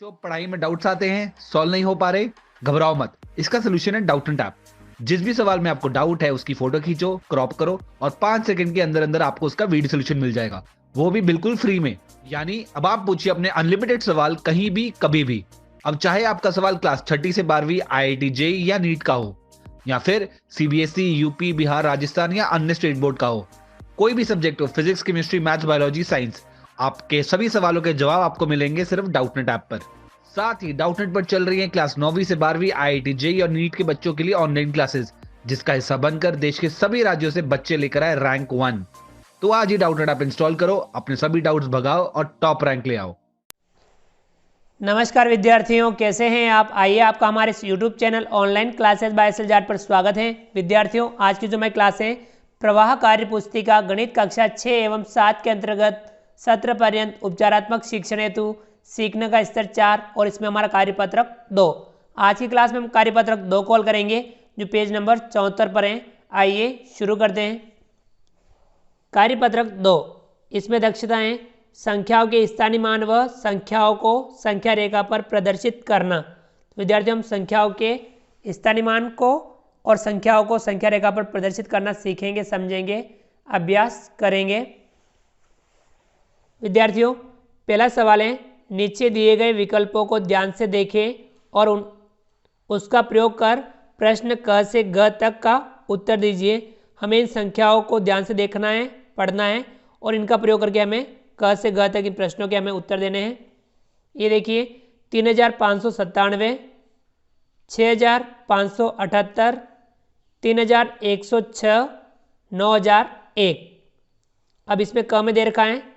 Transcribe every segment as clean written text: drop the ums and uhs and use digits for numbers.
बच्चों पढ़ाई में डाउट्स आते हैं, सॉल्व नहीं हो पा रहे, घबराओ मत। इसका सोल्यूशन है डाउटंट ऐप। जिस भी सवाल में आपको डाउट है उसकी फोटो खींचो, क्रॉप करो और 5 सेकंड के अंदर अंदर आपको उसका वीडियो सोल्यूशन मिल जाएगा, वो भी बिल्कुल फ्री में। यानी अब आप पूछिए अपने अनलिमिटेड सवाल कहीं भी कभी भी। अब चाहे आपका सवाल क्लास छठी से 12वीं IIT जेईई या नीट का हो, या फिर सीबीएसई यूपी बिहार राजस्थान या अन्य स्टेट बोर्ड का हो, कोई भी सब्जेक्ट हो, physics chemistry maths biology science, आपके सभी सवालों के जवाब आपको मिलेंगे सिर्फ डाउटनेट ऐप पर। साथ ही डाउटनेट पर चल रही है क्लास 9वीं से 12वीं IIT जेईई और नीट के बच्चों के लिए ऑनलाइन क्लासेस, जिसका हिस्सा बनकर देश के सभी राज्यों से बच्चे लेकर आए रैंक 1। तो आज ही डाउटनेट ऐप इंस्टॉल करो, अपने सभी डाउट्स भगाओ और टॉप रैंक ले आओ। नमस्कार विद्यार्थियों, कैसे हैं आप। आइए आपका हमारे इस YouTube channel online classes by S Jat पर स्वागत है। विद्यार्थियों, आज की जो मैं क्लास है प्रवाह कार्य पुस्तिका गणित कक्षा 6 एवं 7 के अंतर्गत सत्र पर्यंत उपचारात्मक शिक्षण हेतु सीखने का स्तर 4 और इसमें हमारा कार्यपत्रक 2। आज की क्लास में हम कार्यपत्रक 2 कॉल करेंगे जो पेज नंबर 74 पर है। आइए शुरू करते हैं। कार्यपत्रक 2, इसमें दक्षताएं संख्याओं के स्थानीय मान व संख्याओं को संख्या रेखा पर प्रदर्शित करना। तो विद्यार्थियों, हम संख्याओं के स्थानीय मान को और संख्याओं को संख्या रेखा पर प्रदर्शित करना सीखेंगे, समझेंगे, अभ्यास करेंगे। विद्यार्थियों, पहला सवाल है, नीचे दिए गए विकल्पों को ध्यान से देखें और उसका प्रयोग कर प्रश्न क से ग तक का उत्तर दीजिए। हमें इन संख्याओं को ध्यान से देखना है, पढ़ना है और इनका प्रयोग करके हमें क से ग तक इन प्रश्नों के हमें उत्तर देने हैं। ये देखिए, 3597, 6578, 3106, 9001। अब इसमें क में दे रखा है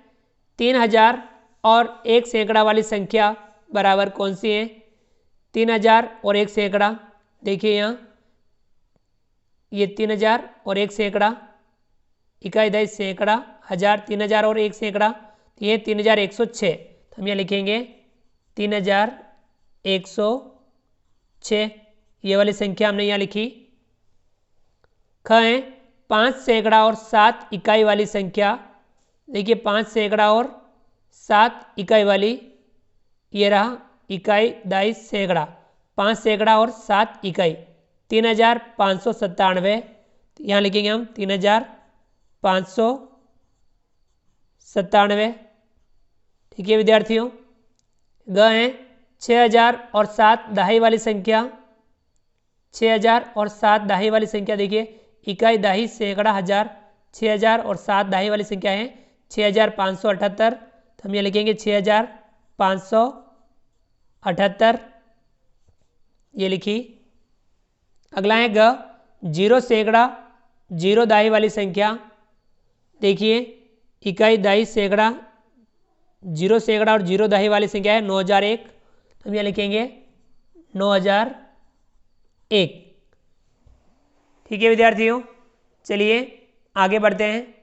3000 और 1 सैकड़ा वाली संख्या बराबर कौन सी है। 3000 और 1 सैकड़ा, देखिए यहाँ ये 3000 और 1 सैकड़ा, इकाई दही सैकड़ा, 1000, 3000 और 1 सैकड़ा, ये 3106। तो हम यहाँ लिखेंगे 3106, ये वाली संख्या हमने यहाँ लिखी। ख है 5 सैकड़ा और 7 इकाई वाली संख्या। देखिए 5 सैकड़ा और 7 इकाई वाली, ये रहा इकाई दाई सैकड़ा, 5 सैकड़ा और 7 इकाई, 3597। यहाँ लिखेंगे हम 3597। ठीक है विद्यार्थियों। ग है 6000 और 7 दहाई वाली संख्या। 6000 और 7 दहाई वाली संख्या, देखिए इकाई दहाई सैकड़ा, 1000, 6000 और 7 दहाई वाली संख्या है 6578। तो हम ये लिखेंगे 6578, ये लिखी। अगला है ग 0 सैकड़ा 0 दाई वाली संख्या। देखिए इकाई दाई सैकड़ा, 0 सैकड़ा और 0 दहाई वाली संख्या है 9001। तो हम यहाँ लिखेंगे 9001। ठीक है विद्यार्थियों, चलिए आगे बढ़ते हैं।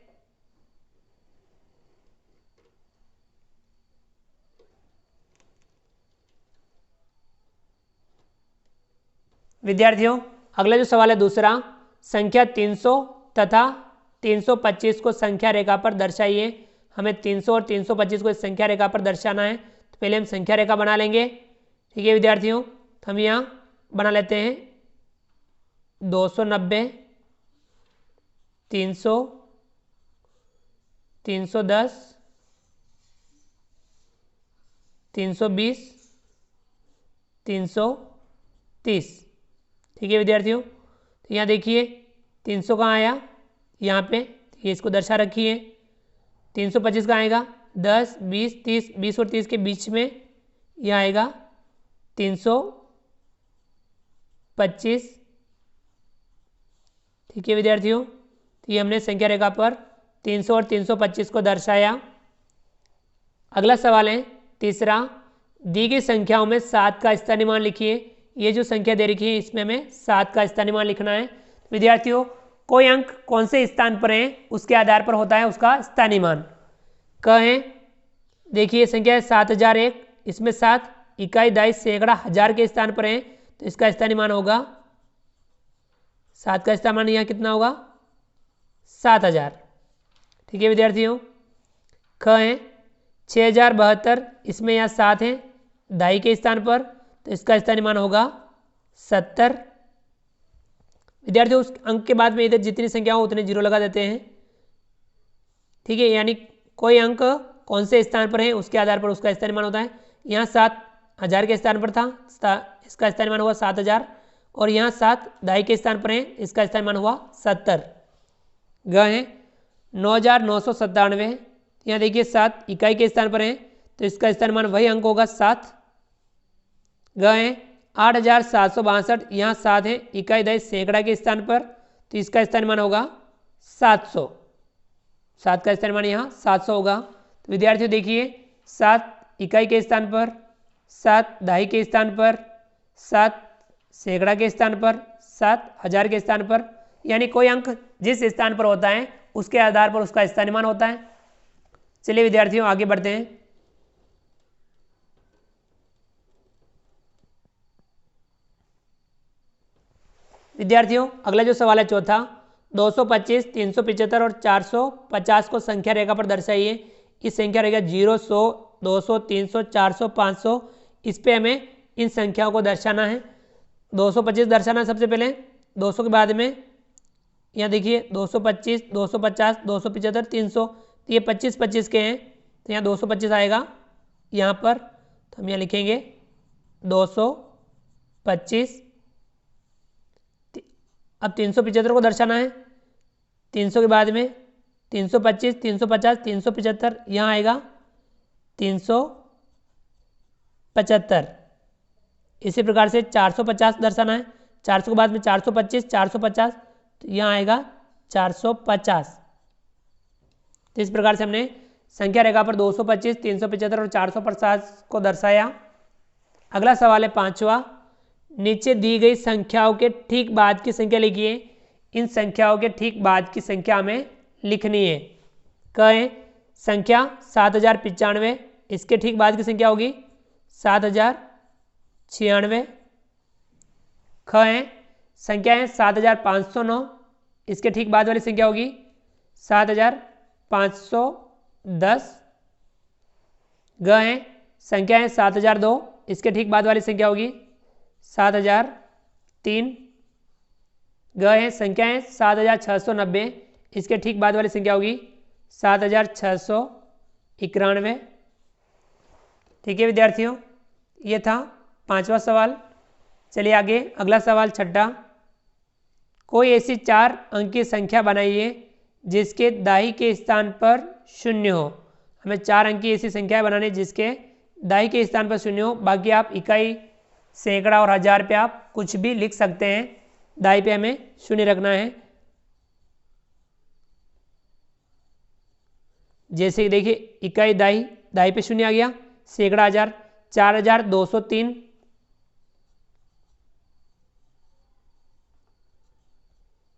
विद्यार्थियों, अगला जो सवाल है दूसरा, संख्या 300 तथा 325 को संख्या रेखा पर दर्शाइए। हमें 300 और 325 को इस संख्या रेखा पर दर्शाना है। तो पहले हम संख्या रेखा बना लेंगे। ठीक है विद्यार्थियों, तो हम यहाँ बना लेते हैं 290, 300, 310, 320, 330। ठीक है विद्यार्थियों, तो यहाँ देखिए 300 कहाँ आया, यहाँ पे ये इसको दर्शा रखिए। 325 कहाँ आएगा, 10, 20, 30, 20 और 30 के बीच में यह आएगा 325। ठीक है विद्यार्थियों, तो ये हमने संख्या रेखा पर 300 और 325 को दर्शाया। अगला सवाल है तीसरा, दी गई संख्याओं में 7 का स्थानीय मान लिखिए। ये जो संख्या दे रखी है इसमें हमें 7 का स्थानीय मान लिखना है। विद्यार्थियों, कोई अंक कौन से स्थान पर है उसके आधार पर होता है उसका स्थानीय मान। क है, देखिए संख्या है 7001, इसमें 7 इकाई दाई सैकड़ा 1000 के स्थान पर है, तो इसका स्थानीय मान होगा 7 का स्थानीय मान यहाँ कितना होगा, 7000। ठीक है विद्यार्थियों। ख है 6072, इसमें यहाँ 7 है, दाई के स्थान पर, तो इसका स्थानीय मान होगा 70। विद्यार्थियों उस अंक के बाद में इधर जितनी संख्या हो उतने जीरो लगा देते हैं, ठीक है। यानी कोई अंक कौन से स्थान पर है उसके आधार पर उसका स्थानीय मान होता है। यहाँ 7000 के स्थान पर था, इसका स्थानीय मान हुआ 7000, और यहाँ 7 दाई के स्थान पर है, इसका स्थानीय मान हुआ 70। ग है 9997, यहाँ देखिए 7 इकाई के स्थान पर है, तो इसका स्थानीय मान वही अंक होगा 7। ग है 8762, यहाँ 7 है इकाई दाई सैकड़ा के स्थान पर, तो इसका स्थानीय मान होगा 700। 7 का स्थानीय मान यहाँ 700 होगा। तो विद्यार्थियों देखिए 7 इकाई के स्थान पर, 7 दहाई के स्थान पर, 7 सैकड़ा के स्थान पर, 7000 के स्थान पर, यानी कोई अंक जिस स्थान पर होता है उसके आधार पर उसका स्थानीय मान होता है। चलिए विद्यार्थियों आगे बढ़ते हैं। विद्यार्थियों अगला जो सवाल है चौथा, 225, 375 और 450 को संख्या रेखा पर दर्शाइए। इस संख्या रेखा 0, 100, 200, 300, 400, 500, इस पे हमें इन संख्याओं को दर्शाना है। 225 दर्शाना है सबसे पहले, 200 के बाद में यहाँ देखिए 225, 250, 275, 300, तो ये 25 25 के हैं, तो यहाँ 225 आएगा यहाँ पर, तो हम यहाँ लिखेंगे 225। अब 375 को दर्शाना है, 300 के बाद में 325, 350, 375, यहाँ आएगा 375। इसी प्रकार से 450 दर्शाना है, 400 के बाद में 425, 450, तो यहाँ आएगा 450। तो इस प्रकार से हमने संख्या रेखा पर 225, 375 और 450 को दर्शाया। अगला सवाल है पांचवा, नीचे दी गई संख्याओं के ठीक बाद की संख्या लिखिए। इन संख्याओं के ठीक बाद की संख्या हमें लिखनी है। कहें संख्या 7095, इसके ठीक बाद की संख्या होगी 7096। कहें संख्या है 7509, इसके ठीक बाद वाली संख्या होगी 7510। गए संख्या है 7002, इसके ठीक बाद वाली संख्या होगी 7003। गए संख्या है 7690, इसके ठीक बाद वाली संख्या होगी 7691। ठीक है विद्यार्थियों, ये था पांचवा सवाल। चलिए आगे अगला सवाल छठा, कोई ऐसी 4 अंकीय संख्या बनाइए जिसके दाई के स्थान पर 0 हो। हमें 4 अंकीय ऐसी संख्या बनानी जिसके दाई के स्थान पर 0 हो। बाकी आप इकाई, सैकड़ा और हजार पे आप कुछ भी लिख सकते हैं, दाई पे हमें 0 रखना है। जैसे देखिए इकाई दाई, दाई पे 0 आ गया, सैकड़ा हजार, 4203,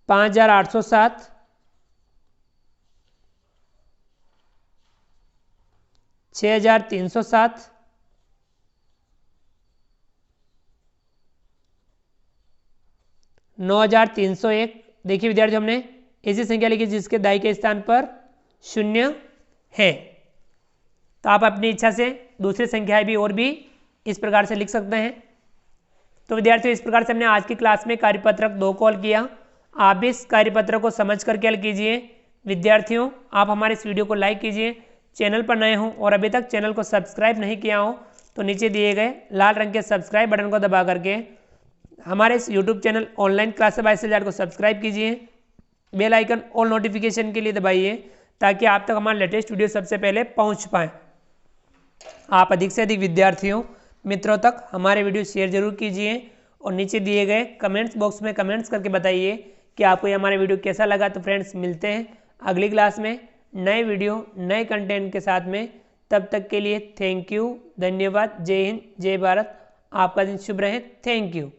5807, 6307, 9301। देखिए विद्यार्थी हमने ऐसी संख्या लिखी जिसके दाई के स्थान पर 0 है। तो आप अपनी इच्छा से दूसरी संख्याएं भी और भी इस प्रकार से लिख सकते हैं। तो विद्यार्थियों इस प्रकार से हमने आज की क्लास में कार्यपत्रक 2 को हल किया। आप भी इस कार्यपत्रक को समझ करके हल कीजिए। विद्यार्थियों आप हमारे इस वीडियो को लाइक कीजिए, चैनल पर नए हों और अभी तक चैनल को सब्सक्राइब नहीं किया हो तो नीचे दिए गए लाल रंग के सब्सक्राइब बटन को दबा करके हमारे इस YouTube channel online classes bye Sajjad को सब्सक्राइब कीजिए। बेल आइकन ऑल नोटिफिकेशन के लिए दबाइए ताकि आप तक हमारा लेटेस्ट वीडियो सबसे पहले पहुंच पाए। आप अधिक से अधिक विद्यार्थियों मित्रों तक हमारे वीडियो शेयर जरूर कीजिए और नीचे दिए गए कमेंट्स बॉक्स में कमेंट्स करके बताइए कि आपको ये हमारा वीडियो कैसा लगा। तो फ्रेंड्स मिलते हैं अगली क्लास में नए वीडियो नए कंटेंट के साथ में। तब तक के लिए थैंक यू, धन्यवाद, जय हिंद, जय भारत। आपका दिन शुभ रहे। Thank you.